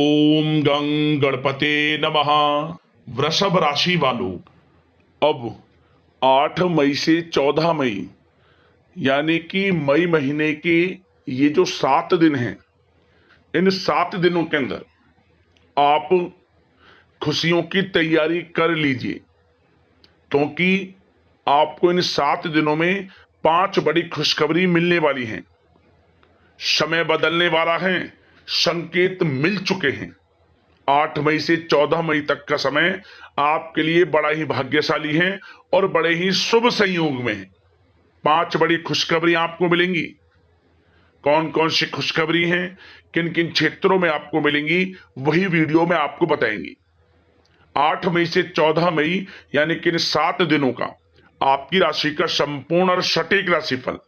ओम गं गणपते नमः। वृषभ राशि वालों, अब 8 मई से 14 मई यानी कि मई महीने के ये जो 7 दिन हैं, इन 7 दिनों के अंदर आप खुशियों की तैयारी कर लीजिए, क्योंकि आपको इन 7 दिनों में 5 बड़ी खुशखबरी मिलने वाली हैं। समय बदलने वाला है, संकेत मिल चुके हैं। 8 मई से 14 मई तक का समय आपके लिए बड़ा ही भाग्यशाली है और बड़े ही शुभ संयोग में है। 5 बड़ी खुशखबरी आपको मिलेंगी। कौन कौन सी खुशखबरी हैं, किन किन क्षेत्रों में आपको मिलेंगी, वही वीडियो में आपको बताएंगे। 8 मई से 14 मई यानी कि इन 7 दिनों का आपकी राशि का संपूर्ण और सटीक राशिफल,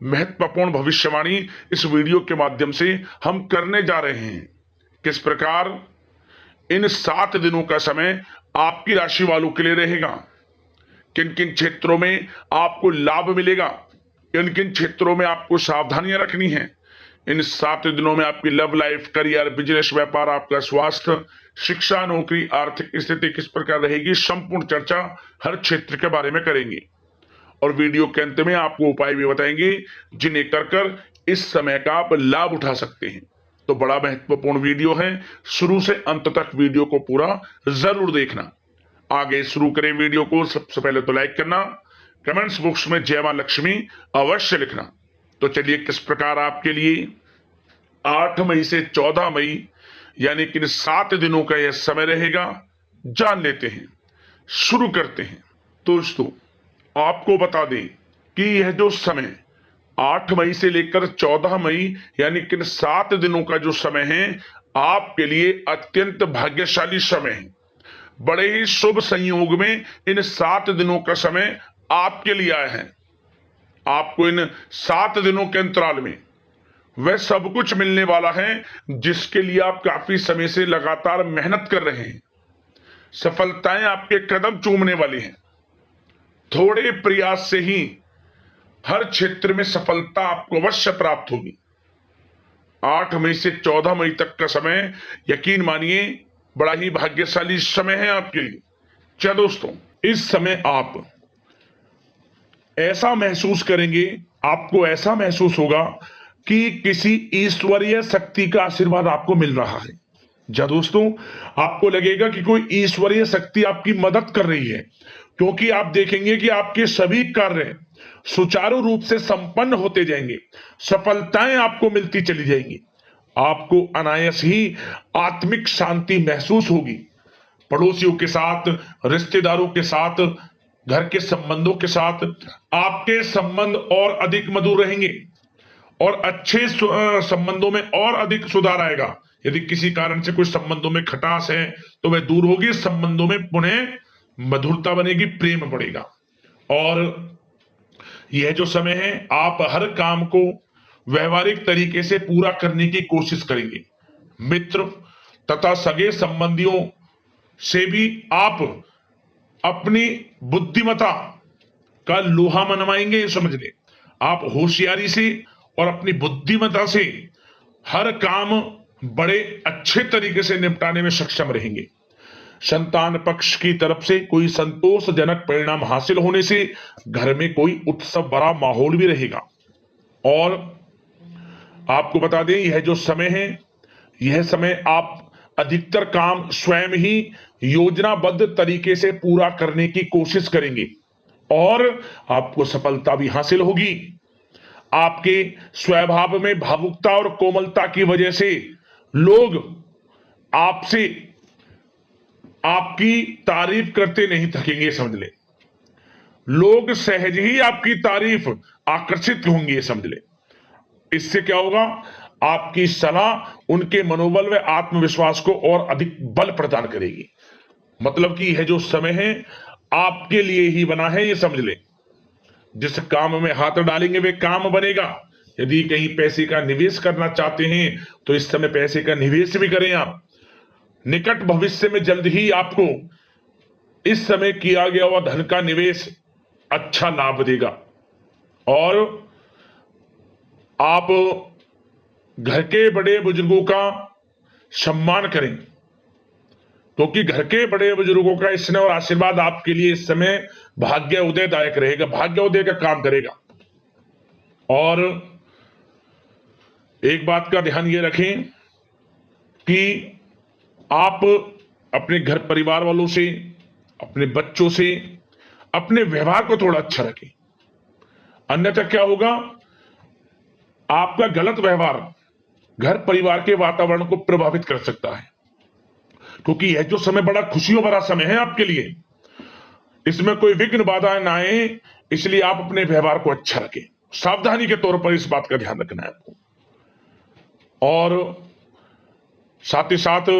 महत्वपूर्ण भविष्यवाणी इस वीडियो के माध्यम से हम करने जा रहे हैं। किस प्रकार इन 7 दिनों का समय आपकी राशि वालों के लिए रहेगा, किन किन क्षेत्रों में आपको लाभ मिलेगा, किन किन क्षेत्रों में आपको सावधानियां रखनी है। इन 7 दिनों में आपकी लव लाइफ, करियर, बिजनेस, व्यापार, आपका स्वास्थ्य, शिक्षा, नौकरी, आर्थिक स्थिति किस प्रकार रहेगी, संपूर्ण चर्चा हर क्षेत्र के बारे में करेंगे। और वीडियो के अंत में आपको उपाय भी बताएंगे जिन्हें कर इस समय का आप लाभ उठा सकते हैं। तो बड़ा महत्वपूर्ण वीडियो है, शुरू से अंत तक वीडियो को पूरा जरूर देखना। आगे शुरू करें वीडियो को। सबसे पहले तो लाइक करना, कमेंट्स बॉक्स में जय मां लक्ष्मी अवश्य लिखना। तो चलिए, किस प्रकार आपके लिए 8 मई से 14 मई यानी कि 7 दिनों का यह समय रहेगा, जान लेते हैं। शुरू करते हैं। दोस्तों, आपको बता दें कि यह जो समय 8 मई से लेकर 14 मई यानी कि 7 दिनों का जो समय है, आपके लिए अत्यंत भाग्यशाली समय है। बड़े ही शुभ संयोग में इन 7 दिनों का समय आपके लिए आया है। आपको इन 7 दिनों के अंतराल में वह सब कुछ मिलने वाला है जिसके लिए आप काफी समय से लगातार मेहनत कर रहे हैं। सफलताएं आपके कदम चूमने वाली हैं। थोड़े प्रयास से ही हर क्षेत्र में सफलता आपको अवश्य प्राप्त होगी। 8 मई से 14 मई तक का समय, यकीन मानिए, बड़ा ही भाग्यशाली समय है आपके लिए। क्या दोस्तों, इस समय आप ऐसा महसूस करेंगे, आपको ऐसा महसूस होगा कि किसी ईश्वरीय शक्ति का आशीर्वाद आपको मिल रहा है। जा दोस्तों, आपको लगेगा कि कोई ईश्वरीय शक्ति आपकी मदद कर रही है, क्योंकि आप देखेंगे कि आपके सभी कार्य सुचारू रूप से संपन्न होते जाएंगे। सफलताएं आपको मिलती चली जाएंगी। आपको अनायास ही आत्मिक शांति महसूस होगी। पड़ोसियों के साथ, रिश्तेदारों के साथ, घर के संबंधों के साथ आपके संबंध और अधिक मधुर रहेंगे और अच्छे संबंधों में और अधिक सुधार आएगा। यदि किसी कारण से कुछ संबंधों में खटास है तो वह दूर होगी, संबंधों में पुनः मधुरता बनेगी, प्रेम बढ़ेगा। और यह जो समय है, आप हर काम को व्यवहारिक तरीके से पूरा करने की कोशिश करेंगे। मित्र तथा सगे संबंधियों से भी आप अपनी बुद्धिमत्ता का लोहा मनवाएंगे। समझ ले, आप होशियारी से और अपनी बुद्धिमत्ता से हर काम बड़े अच्छे तरीके से निपटाने में सक्षम रहेंगे। संतान पक्ष की तरफ से कोई संतोषजनक परिणाम हासिल होने से घर में कोई उत्सव भरा माहौल भी रहेगा। और आपको बता दें, यह जो समय है, यह समय आप अधिकतर काम स्वयं ही योजनाबद्ध तरीके से पूरा करने की कोशिश करेंगे और आपको सफलता भी हासिल होगी। आपके स्वभाव में भावुकता और कोमलता की वजह से लोग आपसे आपकी तारीफ करते नहीं थकेंगे। समझ ले, लोग सहज ही आपकी तारीफ आकर्षित होंगे। समझ ले, इससे क्या होगा, आपकी सलाह उनके मनोबल व आत्मविश्वास को और अधिक बल प्रदान करेगी। मतलब कि यह जो समय है आपके लिए ही बना है, ये समझ ले। जिस काम में हाथ डालेंगे वे काम बनेगा। यदि कहीं पैसे का निवेश करना चाहते हैं तो इस समय पैसे का निवेश भी करें आप। निकट भविष्य में जल्द ही आपको इस समय किया गया हुआ धन का निवेश अच्छा लाभ देगा और आप घर के बड़े बुजुर्गों का सम्मान करें, क्योंकि घर के बड़े बुजुर्गों का स्नेह और आशीर्वाद आपके लिए इस समय भाग्य उदयदायक रहेगा, भाग्य उदय का काम करेगा। और एक बात का ध्यान ये रखें कि आप अपने घर परिवार वालों से, अपने बच्चों से अपने व्यवहार को थोड़ा अच्छा रखें, अन्यथा क्या होगा, आपका गलत व्यवहार घर परिवार के वातावरण को प्रभावित कर सकता है। क्योंकि यह जो समय बड़ा खुशियों भरा समय है आपके लिए, इसमें कोई विघ्न बाधा ना आए, इसलिए आप अपने व्यवहार को अच्छा रखें। सावधानी के तौर पर इस बात का ध्यान रखना है आपको। और साथ ही साथ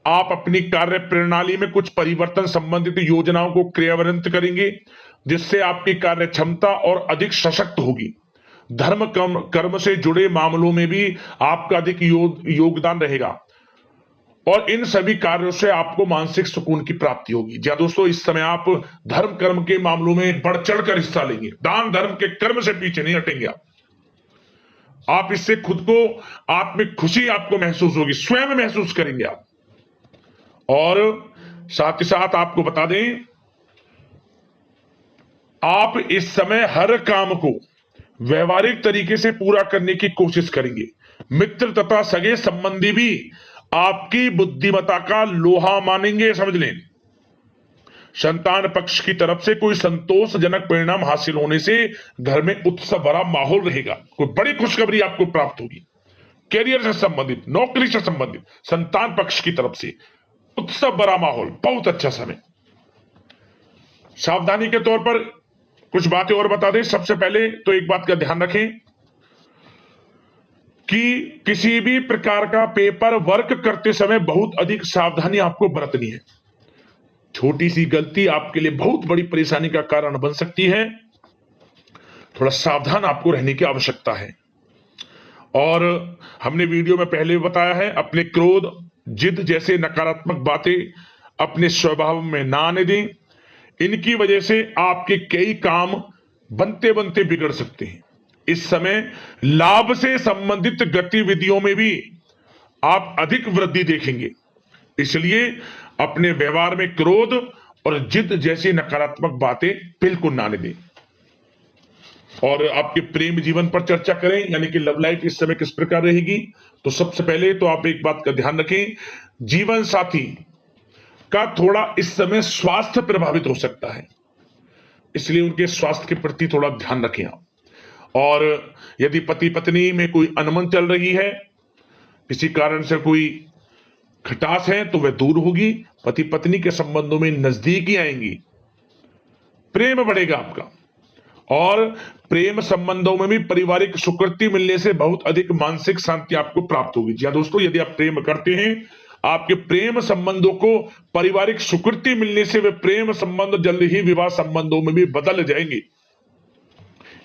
आप अपनी कार्य प्रणाली में कुछ परिवर्तन संबंधित योजनाओं को क्रियान्वित करेंगे, जिससे आपकी कार्य क्षमता और अधिक सशक्त होगी। धर्म कर्म से जुड़े मामलों में भी आपका अधिक योगदान रहेगा और इन सभी कार्यों से आपको मानसिक सुकून की प्राप्ति होगी। जी दोस्तों, इस समय आप धर्म कर्म के मामलों में बढ़ चढ़कर हिस्सा लेंगे, दान धर्म के कर्म से पीछे नहीं हटेंगे आप इससे खुद को आत्मिक खुशी आपको महसूस होगी, स्वयं महसूस करेंगे आप। और साथ ही साथ आपको बता दें, आप इस समय हर काम को व्यवहारिक तरीके से पूरा करने की कोशिश करेंगे। मित्र तथा सगे संबंधी भी आपकी बुद्धिमत्ता का लोहा मानेंगे, समझ लें। संतान पक्ष की तरफ से कोई संतोषजनक परिणाम हासिल होने से घर में उत्सव भरा माहौल रहेगा। कोई बड़ी खुशखबरी आपको प्राप्त होगी, कैरियर से संबंधित, नौकरी से संबंधित, संतान पक्ष की तरफ से उत्सव भरा माहौल, बहुत अच्छा समय। सावधानी के तौर पर कुछ बातें और बता दें। सबसे पहले तो एक बात का ध्यान रखें कि किसी भी प्रकार का पेपर वर्क करते समय बहुत अधिक सावधानी आपको बरतनी है। छोटी सी गलती आपके लिए बहुत बड़ी परेशानी का कारण बन सकती है, थोड़ा सावधान आपको रहने की आवश्यकता है। और हमने वीडियो में पहले भी बताया है, अपने क्रोध, जिद जैसे नकारात्मक बातें अपने स्वभाव में ना आने दें। इनकी वजह से आपके कई काम बनते बनते बिगड़ सकते हैं। इस समय लाभ से संबंधित गतिविधियों में भी आप अधिक वृद्धि देखेंगे, इसलिए अपने व्यवहार में क्रोध और जिद जैसी नकारात्मक बातें बिल्कुल ना आने दें। और आपके प्रेम जीवन पर चर्चा करें, यानी कि लव लाइफ इस समय किस प्रकार रहेगी। तो सबसे पहले तो आप एक बात का ध्यान रखें, जीवन साथी का थोड़ा इस समय स्वास्थ्य प्रभावित हो सकता है, इसलिए उनके स्वास्थ्य के प्रति थोड़ा ध्यान रखें आप। और यदि पति पत्नी में कोई अनबन चल रही है, किसी कारण से कोई खटास है, तो वह दूर होगी। पति पत्नी के संबंधों में नजदीकी आएंगी, प्रेम बढ़ेगा आपका। और प्रेम संबंधों में भी पारिवारिक स्वीकृति मिलने से बहुत अधिक मानसिक शांति आपको प्राप्त होगी। जी दोस्तों, यदि आप प्रेम करते हैं, आपके प्रेम संबंधों को पारिवारिक स्वीकृति मिलने से वे प्रेम संबंध जल्द ही विवाह संबंधों में भी बदल जाएंगे।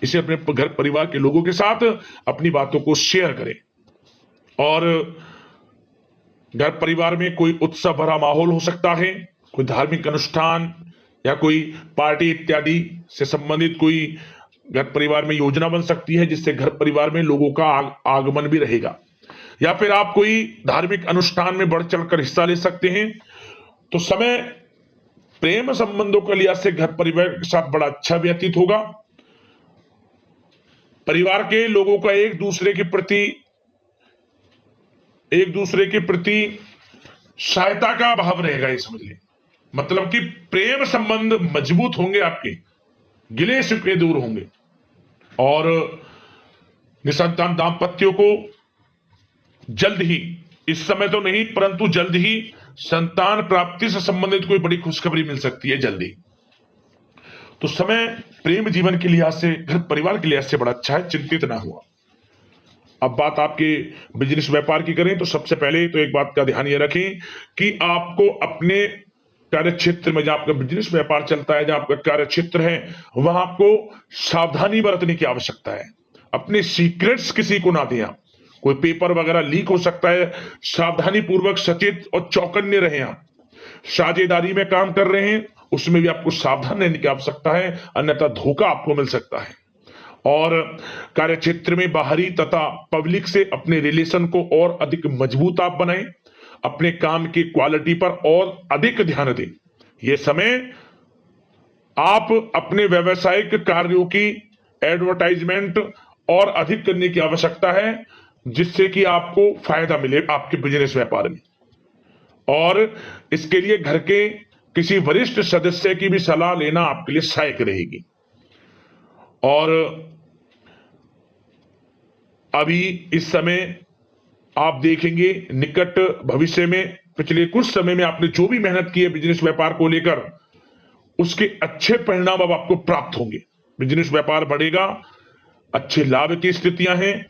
इसे अपने घर परिवार के लोगों के साथ अपनी बातों को शेयर करें। और घर परिवार में कोई उत्सव भरा माहौल हो सकता है, कोई धार्मिक अनुष्ठान या कोई पार्टी इत्यादि से संबंधित कोई घर परिवार में योजना बन सकती है, जिससे घर परिवार में लोगों का आगमन भी रहेगा। या फिर आप कोई धार्मिक अनुष्ठान में बढ़ चढ़कर हिस्सा ले सकते हैं। तो समय प्रेम संबंधों के लिहाज से घर परिवार के साथ बड़ा अच्छा व्यतीत होगा। परिवार के लोगों का एक दूसरे के प्रति सहायता का भाव रहेगा, ये समझ लें। मतलब कि प्रेम संबंध मजबूत होंगे, आपके गिले शिकवे दूर होंगे। और निसंतान दाम्पत्यों को जल्द ही, इस समय तो नहीं परंतु जल्द ही संतान प्राप्ति से संबंधित कोई बड़ी खुशखबरी मिल सकती है जल्दी। तो समय प्रेम जीवन के लिहाज से, घर परिवार के लिहाज से बड़ा अच्छा है, चिंतित ना हुआ। अब बात आपके बिजनेस व्यापार की करें, तो सबसे पहले तो एक बात का ध्यान यह रखें कि आपको अपने कार्य क्षेत्र में, जहां आपका बिजनेस व्यापार चलता है, जहां आपका कार्य क्षेत्र है, वहां आपको सावधानी बरतने की आवश्यकता है। अपने सीक्रेट्स किसी को ना दें आप। कोई पेपर वगैरह लीक हो सकता है, सावधानी पूर्वक सचेत और चौकन्ने रहें आप। साझेदारी में काम कर रहे हैं, उसमें भी आपको सावधान रहने की आवश्यकता है, अन्यथा धोखा आपको मिल सकता है। और कार्य क्षेत्र में बाहरी तथा पब्लिक से अपने रिलेशन को और अधिक मजबूत आप बनाएं। अपने काम की क्वालिटी पर और अधिक ध्यान दें। यह समय आप अपने व्यवसायिक कार्यों की एडवर्टाइजमेंट और अधिक करने की आवश्यकता है, जिससे कि आपको फायदा मिले आपके बिजनेस व्यापार में। और इसके लिए घर के किसी वरिष्ठ सदस्य की भी सलाह लेना आपके लिए सहायक रहेगी। और अभी इस समय आप देखेंगे निकट भविष्य में, पिछले कुछ समय में आपने जो भी मेहनत की है बिजनेस व्यापार को लेकर, उसके अच्छे परिणाम अब आपको प्राप्त होंगे। बिजनेस व्यापार बढ़ेगा, अच्छे लाभ की स्थितियां हैं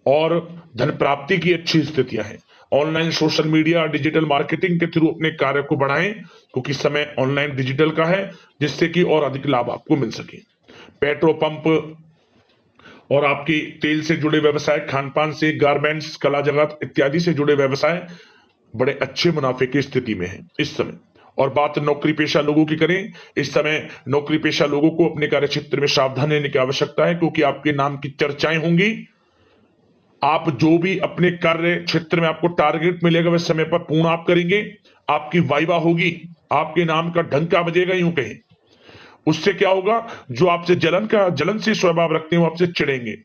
और धन प्राप्ति की अच्छी स्थितियां हैं। Online social media digital marketing के थ्रू अपने कार्य को बढ़ाएं, क्योंकि समय ऑनलाइन डिजिटल का है, जिससे कि और अधिक लाभ आपको मिल सके। पेट्रोल पंप और आपकी तेल से जुड़े व्यवसाय, खान पान से, गारमेंट्स, कला जगत इत्यादि से जुड़े व्यवसाय बड़े अच्छे मुनाफे की स्थिति में है इस समय। और बात नौकरी पेशा लोगों की करें, इस समय नौकरी पेशा लोगों को अपने कार्य क्षेत्र में सावधान रहने की आवश्यकता है, क्योंकि आपके नाम की चर्चाएं होंगी। आप जो भी अपने कार्य क्षेत्र में आपको टारगेट मिलेगा वह समय पर पूर्ण आप करेंगे। आपकी वाइवा होगी, आपके नाम का डंका बजेगा, यूं कहें। उससे क्या होगा, जो आपसे जलनशील स्वभाव रखते हैं वो आपसे चिढ़ेंगे,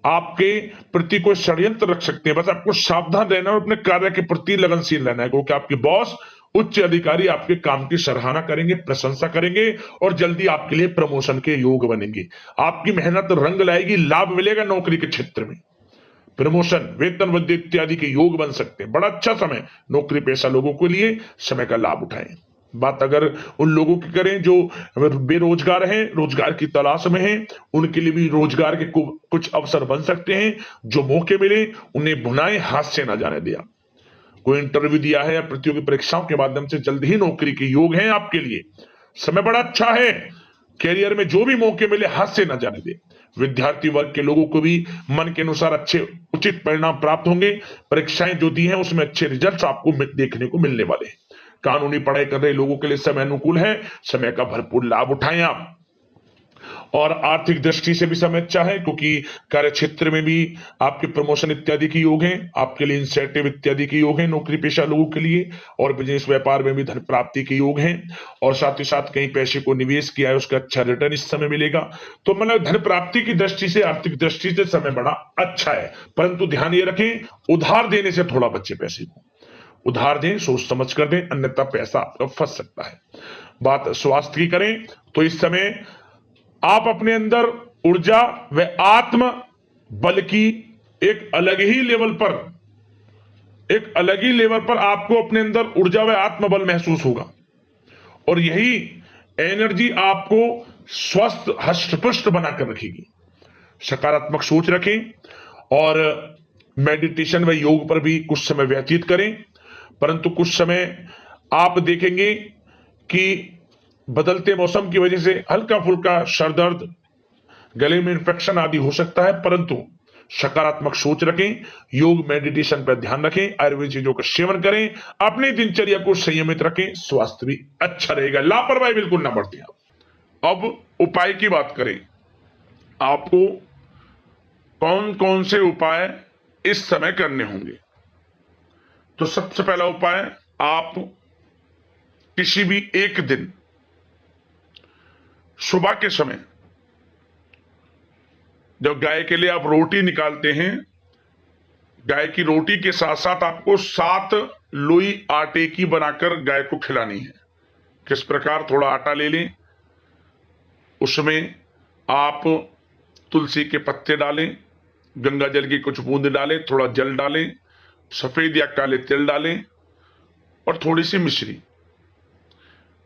आपके प्रति कोई षड्यंत्र रख सकते हैं। बस आपको सावधान रहना और अपने कार्य के प्रति लगनशील रहना है, क्योंकि आपके बॉस उच्च अधिकारी आपके काम की सराहना करेंगे, प्रशंसा करेंगे और जल्दी आपके लिए प्रमोशन के योग बनेंगे। आपकी मेहनत रंग लाएगी, लाभ मिलेगा नौकरी के क्षेत्र में, प्रमोशन, वेतन वृद्धि इत्यादि के योग बन सकते हैं। बड़ा अच्छा समय नौकरी पेशा लोगों के लिए, समय का लाभ उठाएं। बात अगर उन लोगों की करें जो बेरोजगार हैं, रोजगार की तलाश में हैं, उनके लिए भी रोजगार के कुछ अवसर बन सकते हैं। जो मौके मिले उन्हें भुनाएं, हाथ से ना जाने दिया। कोई इंटरव्यू दिया है या प्रतियोगी परीक्षाओं के माध्यम से जल्द ही नौकरी के योग हैं आपके लिए, समय बड़ा अच्छा है। कैरियर में जो भी मौके मिले हाथ से न जाने दे। विद्यार्थी वर्ग के लोगों को भी मन के अनुसार अच्छे उचित परिणाम प्राप्त होंगे। परीक्षाएं जो दी हैं उसमें अच्छे रिजल्ट्स आपको देखने को मिलने वाले हैं। कानूनी पढ़ाई कर रहे लोगों के लिए समय अनुकूल है, समय का भरपूर लाभ उठाएं आप। और आर्थिक दृष्टि से भी समय अच्छा है, क्योंकि कार्य क्षेत्र में भी आपके प्रमोशन इत्यादि के योग हैं, आपके लिए इंसेंटिव इत्यादि के योग हैं नौकरी पेशा लोगों के लिए। और बिजनेस व्यापार में भी धन प्राप्ति के योग हैं, और साथ ही साथ कहीं पैसे को निवेश किया है उसका अच्छा रिटर्न इस समय मिलेगा। तो मतलब धन प्राप्ति की दृष्टि से, आर्थिक दृष्टि से समय बड़ा अच्छा है। परंतु ध्यान ये रखें, उधार देने से थोड़ा बचे। पैसे को उधार दें, सोच समझ कर दें, अन्यथा पैसा आपका फंस सकता है। बात स्वास्थ्य की करें तो इस समय आप अपने अंदर ऊर्जा व आत्म बल की एक अलग ही लेवल पर आपको अपने अंदर ऊर्जा व आत्म बल महसूस होगा। और यही एनर्जी आपको स्वस्थ हष्ट-पुष्ट बनाकर रखेगी। सकारात्मक सोच रखें और मेडिटेशन व योग पर भी कुछ समय व्यतीत करें। परंतु कुछ समय आप देखेंगे कि बदलते मौसम की वजह से हल्का फुल्का सर दर्द, गले में इंफेक्शन आदि हो सकता है, परंतु सकारात्मक सोच रखें, योग मेडिटेशन पर ध्यान रखें, आयुर्वेद चीजों का सेवन करें, अपनी दिनचर्या को संयमित रखें, स्वास्थ्य भी अच्छा रहेगा। लापरवाही बिल्कुल ना बरतें। अब उपाय की बात करें, आपको कौन कौन से उपाय इस समय करने होंगे। तो सबसे पहला उपाय, आप किसी भी एक दिन सुबह के समय जब गाय के लिए आप रोटी निकालते हैं, गाय की रोटी के साथ साथ आपको 7 लोई आटे की बनाकर गाय को खिलानी है। किस प्रकार, थोड़ा आटा ले लें, उसमें आप तुलसी के पत्ते डालें, गंगा जल की कुछ बूंद डालें, थोड़ा जल डालें, सफेद या काले तिल डालें और थोड़ी सी मिश्री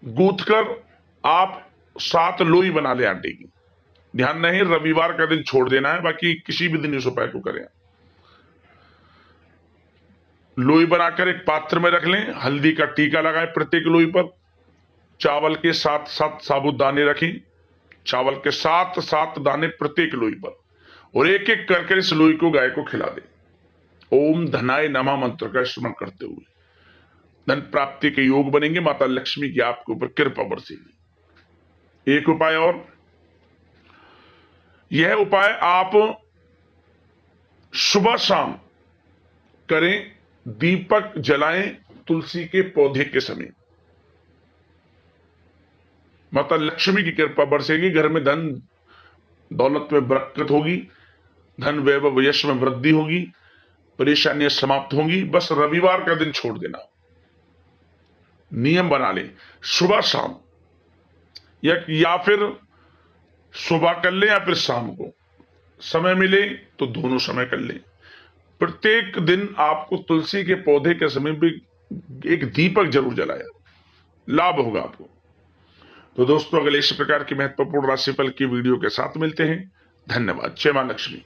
गूंथकर आप 7 लोई बना लें आटे की। ध्यान नहीं, रविवार का दिन छोड़ देना है, बाकी किसी भी दिन इस उपाय को करें। लोई बनाकर एक पात्र में रख लें, हल्दी का टीका लगाएं प्रत्येक लोई पर, चावल के 7-7 साबुदाने रखें, चावल के 7-7 दाने प्रत्येक लोई पर, और एक एक करके इस लोई को गाय को खिला दें। ओम धनाय नमः मंत्र का स्मरण करते हुए धन प्राप्ति के योग बनेंगे। माता लक्ष्मी की आपके ऊपर कृपा बरसेगी। एक उपाय और, यह उपाय आप सुबह शाम करें, दीपक जलाएं तुलसी के पौधे के समीप। माता लक्ष्मी की कृपा बरसेगी, घर में धन दौलत में बरकत होगी, धन वैभव यश में वृद्धि होगी, परेशानियां समाप्त होंगी। बस रविवार का दिन छोड़ देना, नियम बना ले, सुबह शाम या फिर सुबह कर ले या फिर शाम को, समय मिले तो दोनों समय कर ले। प्रत्येक दिन आपको तुलसी के पौधे के समीप भी एक दीपक जरूर जलाया, लाभ होगा आपको। तो दोस्तों, अगले इस प्रकार की महत्वपूर्ण राशिफल की वीडियो के साथ मिलते हैं। धन्यवाद। जय मां लक्ष्मी।